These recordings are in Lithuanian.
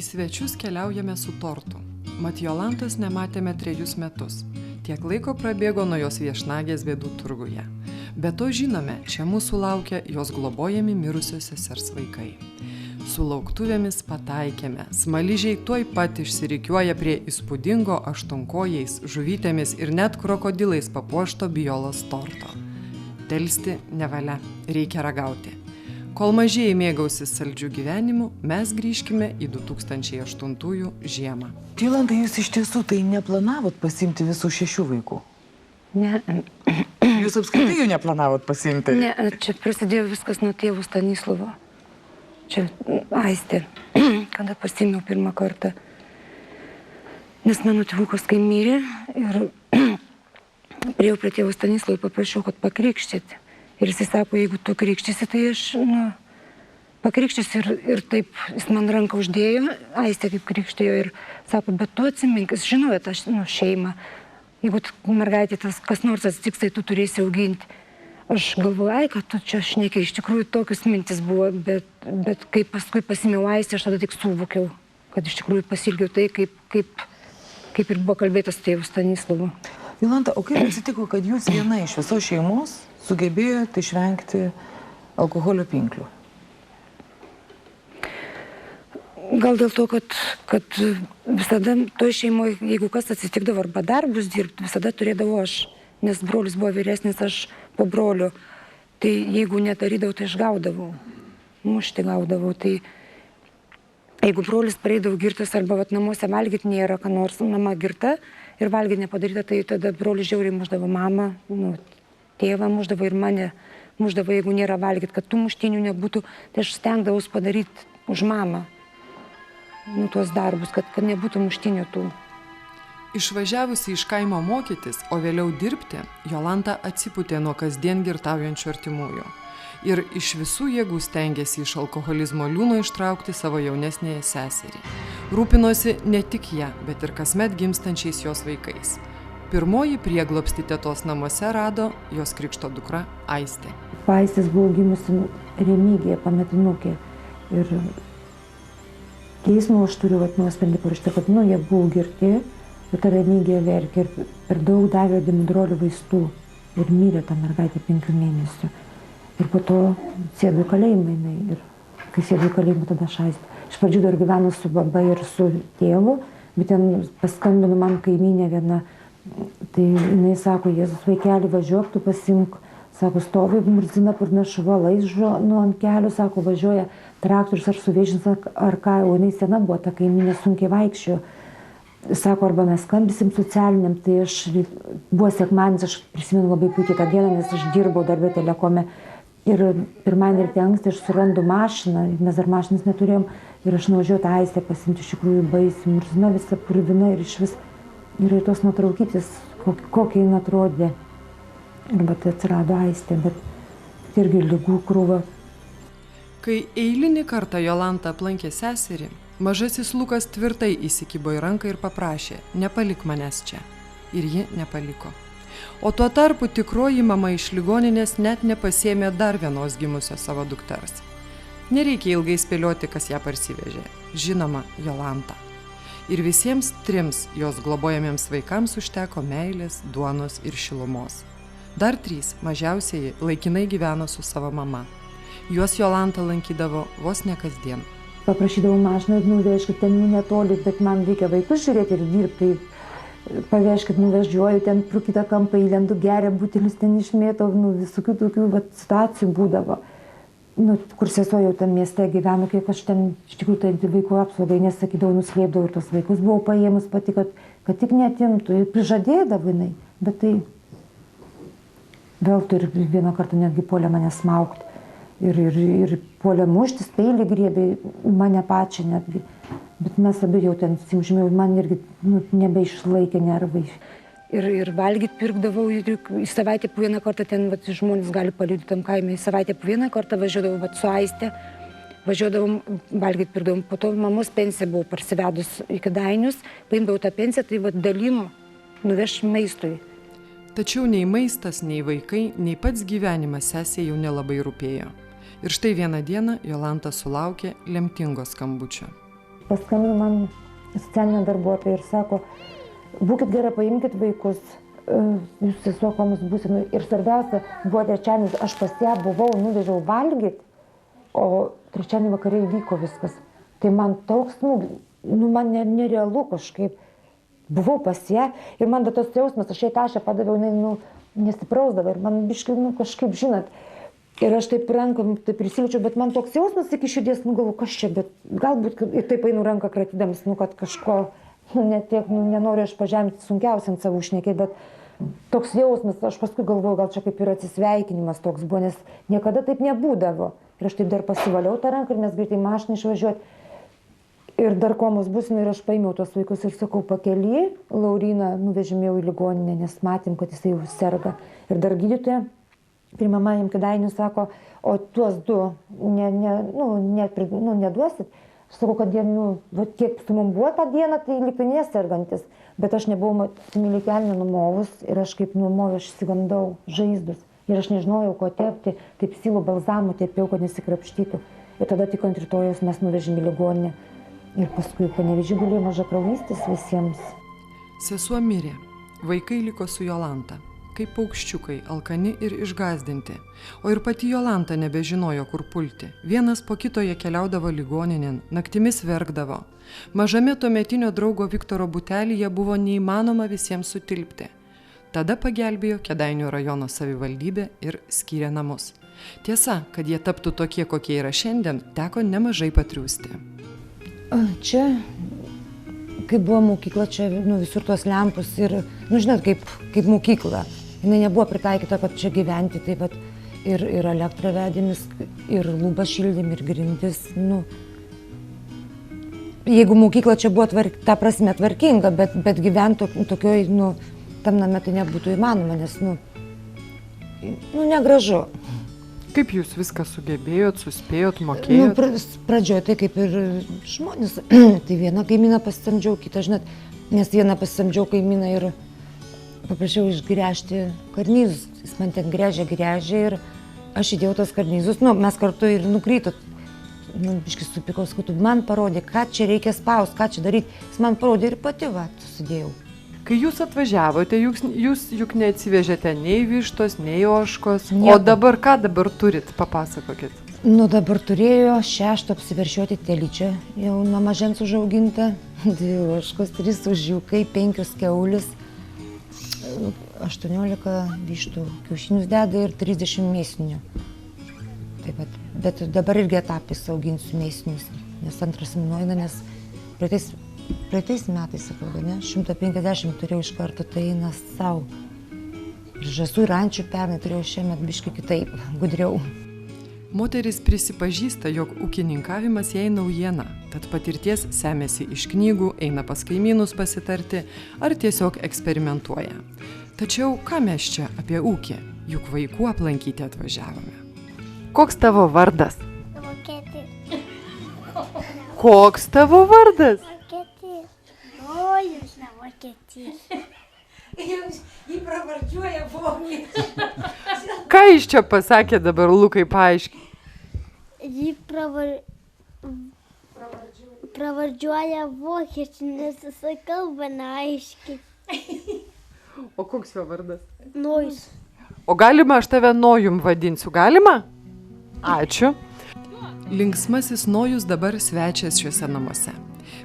Į svečius keliaujame su tortu. Mat Jolantos nematėme 3 metus. Tiek laiko prabėgo nuo jos viešnagės bėdų turguje. Be to žinome, čia mūsų laukia jos globojami mirusios sesers vaikai. Su lauktuvėmis pataikėme. Smaližiai tuoj pat išsirikiuoja prie įspūdingo aštuonkojais, žuvytėmis ir net krokodilais papuošto Biolos torto. Delsti nevalia, reikia ragauti. Kol mažieji mėgausis saldžių gyvenimu, mes grįžkime į 2008 žiemą. Jolanta, jūs iš tiesų tai neplanavot pasiimti visų 6 vaikų? Ne. Jūs apskritai jų neplanavot pasiimti? Ne, čia prasidėjo viskas nuo tėvų Stanislovo. Čia Aistė, kada pasiėmiau pirmą kartą. Nes mano tėvukas kai mirė ir priėjau prie tėvų Stanislovo, paprašiau, kad pakrikštyt. Ir jis sako, jeigu tu krikštysi, tai aš pakrikštysiu ir taip jis man ranką uždėjo, Aistė kaip krikštėjo ir sako, bet tu atsimink, jis žinojo tą šeimą. Jeigu mergaitė tas kas nors atsitiks, tai tu turėsi auginti. Aš galvoju, ai, kad tu čia šnekiai, iš tikrųjų tokius mintis buvo, bet kai paskui pasimėjau Aistę, aš tada tik suvokiau, kad iš tikrųjų pasilgiau tai, kaip ir buvo kalbėtas tėvų Stanislovu. Jolanta, o kaip atsitiko, kad jūs viena iš visos šeimos sugebėjote išvengti alkoholio pinklių? Gal dėl to, kad visada toj šeimoje, jeigu kas atsitikdavo arba darbus dirbti, visada turėdavau aš, nes brolis buvo vyresnis, aš po broliu. Tai jeigu nedarydavau, tai aš gaudavau, mušti gaudavau. Tai jeigu brolis pareidavo girtas arba namuose valgyti nėra, ką nors mama girta ir valgyti nepadaryta, tai tada brolis žiauriai mušdavo mamą, tėvą mušdavo ir mane mušdavo, jeigu nėra valgyti, kad tų muštinių nebūtų, tai aš stengdavaus padaryti už mamą. Tuos darbus, kad nebūtų muštinių tų. Išvažiavusi iš kaimo mokytis, o vėliau dirbti, Jolanta atsipūtė nuo kasdien girtaujančių artimųjų. Ir iš visų jėgų stengėsi iš alkoholizmo liūno ištraukti savo jaunesnėje seserį. Rūpinosi ne tik ją, bet ir kasmet gimstančiais jos vaikais. Pirmoji prieglobstį tetos namuose rado jos krikšto dukra Aistė. Aistės buvo gimusi Remygija, pametinukė. Ir teismo aš turiu nuosprendį parašyti, kad jie buvo girti, ir ta Remygija verkė ir per daug davė dimidrolio vaistų ir mirė ta mergaitė 5 mėnesių. Ir po to sėdo į kalėjimą jinai. Ir kai sėdo į kalėjimą, tada aš Aistė. Iš pradžių dar gyveno su baba ir su tėvu, bet ten paskambino man kaimynė viena. Tai jinai sako, Jėzus vaikeli, važiuok, tu pasimk. Sako, stovi Murzina Purnašuva, laižo ant kelių, sako, važiuoja traktorius ar suvėžins ar ką, o jinai sena buvo, ta kaiminė sunkiai vaikščiojo. Sako, arba mes skambisim socialiniam, tai aš, buvo sekmadienis, aš prisimenu labai puikiai tą dieną, nes aš dirbau darbė Telekome. Ir pirmadienį ryte anksti aš surandu mašiną, mes dar mašinas neturėjom, ir aš nuvažiuoju tą Aistę pasimti, iš tikrųjų baisi, Murzina visa purvina ir iš vis. Ir tos nuotraukytis, kokia jin atrodė. Ir bet atsirado Aistė, bet irgi ligų krūva. Kai eilinį kartą Jolanta aplankė seserį, mažasis Lukas tvirtai įsikibo į ranką ir paprašė, nepalik manęs čia. Ir ji nepaliko. O tuo tarpu tikroji mama iš ligoninės net nepasiėmė dar vienos gimusios savo dukters. Nereikia ilgai spėlioti, kas ją parsivežė. Žinoma, Jolanta. Ir visiems 3 jos globojamiems vaikams užteko meilės, duonos ir šilumos. Dar 3 mažiausieji laikinai gyveno su savo mama. Juos Jolanta lankydavo vos ne kasdien. Paprašydavau mašiną, nuvežkit ten netoli, bet man reikia vaikus žiūrėti ir dirbti. Pavežkit, nuveždžiuoju ten pro kitą kampą, įlendu, geria butelius, ten išmėtau, visokių tokių situacijų būdavo. Kur sesuo jau tam mieste gyveno, kiek aš ten iš tikrųjų tai vaikų apsaugai nesakydavau, nuslėpdavau ir tos vaikus buvau paėmus pati, kad tik netimtų ir prižadėdavo jinai. Bet tai vėl ir vieną kartą netgi puolė mane smaugti ir puolė muštis, peilį griebė mane pačią netgi. Bet mes abi jau ten simžymėjau, man irgi nebeišlaikė nervai. Ir valgyti pirkdavau, į savaitę po vieną kartą ten žmonės gali paliudyti tam kaime, į savaitę po vieną kartą važiuodavau su Aistė, važiuodavom, valgyti pirkdavom, po to mamos pensija buvo parsivedus į Kėdainius, paimdavau tą pensiją, tai dalimo, nuveš maistui. Tačiau nei maistas, nei vaikai, nei pats gyvenimas sesei jau nelabai rūpėjo. Ir štai vieną dieną Jolanta sulaukė lemtingo skambučio. paskambino man socialinė darbuotoja ir sako, būkit gerai, paimkit vaikus, jūs sesuo komos būsenų. Ir svarbiausia, buvo trečiadienis, aš pas ją buvau, nuvežiau valgyti, o trečiadienį vakare įvyko viskas. Tai man toks, man nerealu kažkaip. Buvau pas ją ir man tas jausmas, aš jai tašę padaviau, jinai nesiprausdavo ir man biškai, kažkaip, žinot, ir aš taip rankom, taip prisiliečiau, bet man toks jausmas iki širdies, galvoju, kas čia, bet galbūt ir taip einu ranką kratydamas, kad kažko, netiek, nenoriu aš pažemti sunkiausiam savo užnekėti, bet toks jausmas, aš paskui galvoju, gal čia kaip ir atsisveikinimas toks buvo, nes niekada taip nebūdavo. Ir aš taip dar pasivaliau tą ranką ir mes greitai mašiną išvažiuoti. Ir dar komos būsime ir aš paėmiau tuos vaikus ir sakau, pakely, Lauriną nuvežėm į ligoninę, nes matėm, kad jisai jau serga. Ir dar gydytoja, primamajam Kėdainių sako, o tuos du neduosit. Aš sakau, kad jie, kiek su mum buvo tą dieną, tai lipinės sergantis. Bet aš nebuvau milikelnį numovus ir aš kaip numovė, aš įsigandau žaizdus. Ir aš nežinojau, ko tepti, taip silų balzamų tepiau, kad nesikrapštytų. Ir tada tik ant rytojus mes nuvežėm į ligoninę. Ir paskui Panevėžy gulėjo mažakraujystės visiems. Sesuo mirė. Vaikai liko su Jolanta. Kaip paukščiukai, alkani ir išgąsdinti. O ir pati Jolanta nebežinojo, kur pulti. Vienas po kito jie keliaudavo ligoninėn, naktimis verkdavo. Mažame tuometinio draugo Viktoro butelyje buvo neįmanoma visiems sutilpti. Tada pagelbėjo Kėdainių rajono savivaldybė ir skyrė namus. Tiesa, kad jie taptų tokie, kokie yra šiandien, teko nemažai patriūsti. Čia, kai buvo mokykla, čia visur tos lempus ir, žinot, kaip mokykla. Jis nebuvo pritaikyta, kad čia gyventi, taip pat ir elektrą vedėmis, ir lubą šildėm, ir grindis. Jeigu mokykla čia buvo ta prasme tvarkinga, bet gyventi tokioj, tam name tai nebūtų įmanoma, nes, negražu. Kaip jūs viską sugebėjot, suspėjot, mokėjot? Pradžioje tai kaip ir žmonės. Tai vieną kaimyną pasisamdžiau, kitą, žinot, nes vieną pasisamdžiau kaimyną ir paprašiau išgręžti karnyzus. Jis man ten gręžė ir aš įdėjau tos karnyzus. Mes kartu ir nukrytot. Biškai supikau, skautų, man parodė, ką čia reikia spaust, ką čia daryti. Jis man parodė ir pati, susidėjau. Kai jūs atvažiavote, jūs juk neatsivežėte nei vištos, nei ožkos. Nieko. O dabar ką dabar turit, papasakokit. Dabar turėjo 6 apsiveršioti telyčią, jau nuo mažens užauginta, 2 ožkos, 3 ožiukai, 5 kiaulės, 18 vištų kiaušinius deda ir 30 mėsinių. Taip pat, bet dabar irgi etapais auginsiu mėsinius, nes antras minuoina, nes praeitais metais, atrodo, 150 turėjau iš karto, tai eina savo. Ir žąsų ir ančių pernai turėjau šiemet biškai kitaip, gudriau. Moteris prisipažįsta, jog ūkininkavimas jai naujiena, tad patirties semiasi iš knygų, eina pas kaimynus pasitarti ar tiesiog eksperimentuoja. Tačiau ką mes čia apie ūkį, juk vaikų aplankyti atvažiavome. Koks tavo vardas? Vokietija. Koks tavo vardas? Vokietija. Nojus, ne Vokietija. Jį pravardžiuoja vokiečiai. Ką jis čia pasakė dabar, Lukai, paaiškiai? Jį pravardžiuoja vokiečiai, nes jisai kalba neaiškiai. O koks jo vardas? Nojus. O galima aš tave Nojum vadinsiu, galima? Ačiū. Linksmasis Nojus dabar svečias šiuose namuose.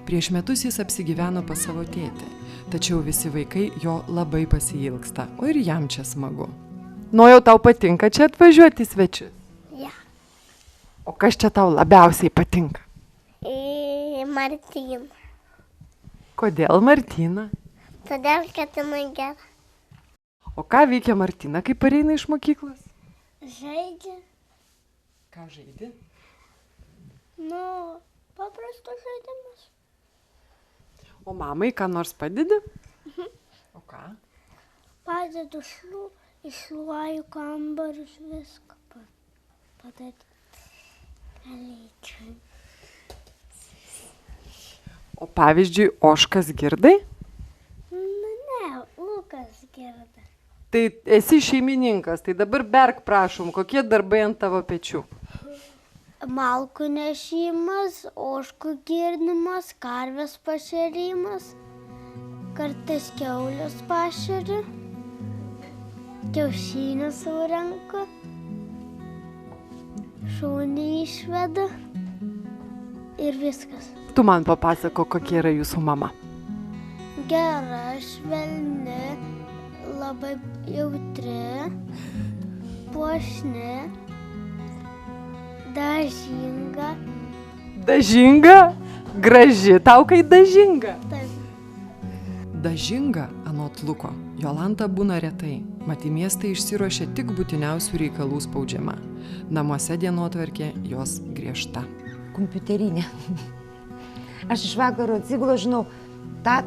Prieš metus jis apsigyveno pas savo tėtį, tačiau visi vaikai jo labai pasiilgsta, o ir jam čia smagu. Nojau, tau patinka čia atvažiuoti į svečius? Ja. O kas čia tau labiausiai patinka? Martina. Kodėl Martina? Todėl, kad jinai gera. O ką veikia Martina, kai pareina iš mokyklos? Žaidžia. Ką žaidži? Paprastus žaidimus. O mamai ką nors padedi? O ką? Padedu iššluoju kambarius, viską padaryti. Galėčiau. O pavyzdžiui, ožkas girdai? Ne, Lukas girda. Tai esi šeimininkas, tai dabar berk prašom, kokie darbai ant tavo pečių? malkų nešimas, ožkų girdimas, karvės pašerimas, kartais kiaulės pašeri, kiaušinių surenka, šunį išveda ir viskas. Tu man papasako, kokia yra jūsų mama. Gera, švelni, labai jautri, puošni, dažinga. Dažinga? Graži, tau kai dažinga. Taip. Dažinga, anot Luko, Jolanta būna retai. Mat į miestą išsiruošia tik būtiniausių reikalų spaudžiama. Namuose dienotvarkė jos griežta. Kompiuterinė. Aš iš vakaro atsigulu, žinau, tą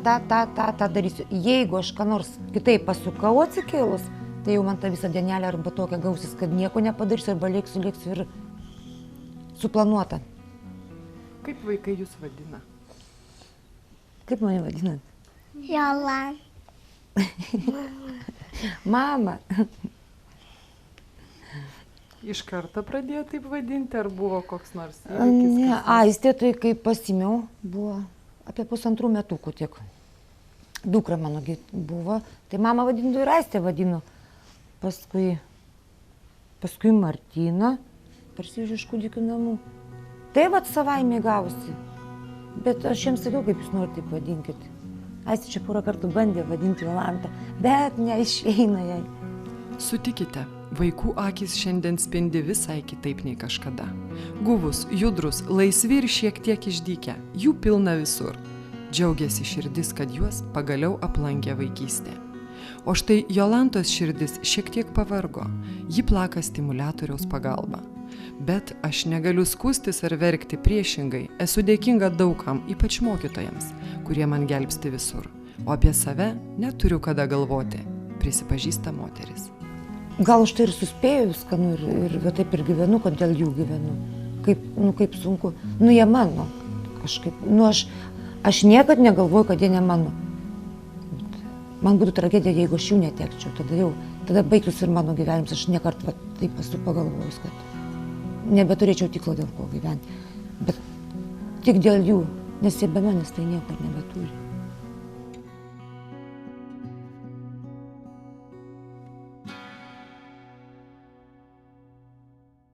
darysiu. Jeigu aš ką nors kitaip pasukau atsikėlus, tai jau man ta visa dienelė arba tokia gausis, kad nieko nepadarysiu, arba liksiu ir suplanuota. Kaip vaikai jūs vadina? Kaip mane vadinat? Jolanta. Mama. Iš karto pradėjo taip vadinti, ar buvo koks nors Ne, Aistė, tai kaip pasimiau, buvo apie 1,5 metukų tiek. Dukra mano buvo, tai mama vadinu ir Aistė vadinu. Paskui Martyna, parsivežiau iš kūdikių namų. Tai vat savaime gausi. Bet aš jiems sakiau, kaip jūs norite, taip vadinkit. Aistė čia porą kartų bandė vadinti Jolantą, bet neišeina jai. Sutikite, vaikų akys šiandien spindi visai kitaip nei kažkada. Guvus, judrus, laisvi ir šiek tiek išdykę, jų pilna visur. Džiaugiasi širdis, kad juos pagaliau aplankė vaikystė. O štai Jolantos širdis šiek tiek pavargo, ji plaka stimuliatoriaus pagalba. Bet aš negaliu skųstis ar verkti, priešingai, esu dėkinga daugam, ypač mokytojams, kurie man gelbsti visur. O apie save neturiu kada galvoti, prisipažįsta moteris. Gal už tai ir suspėjau viską, ir taip ir gyvenu, kad dėl jų gyvenu. Kaip sunku. Jie mano kažkaip. Aš niekad negalvoju, kad jie ne mano. Man būtų tragedija, jeigu aš jų netekčiau. Tada baigtųsi ir mano gyvenimas. Aš niekart taip esu pagalvojus, kad nebeturėčiau tiklo dėl ko gyventi. Bet tik dėl jų, nes jie be manęs tai nieko nebeturi.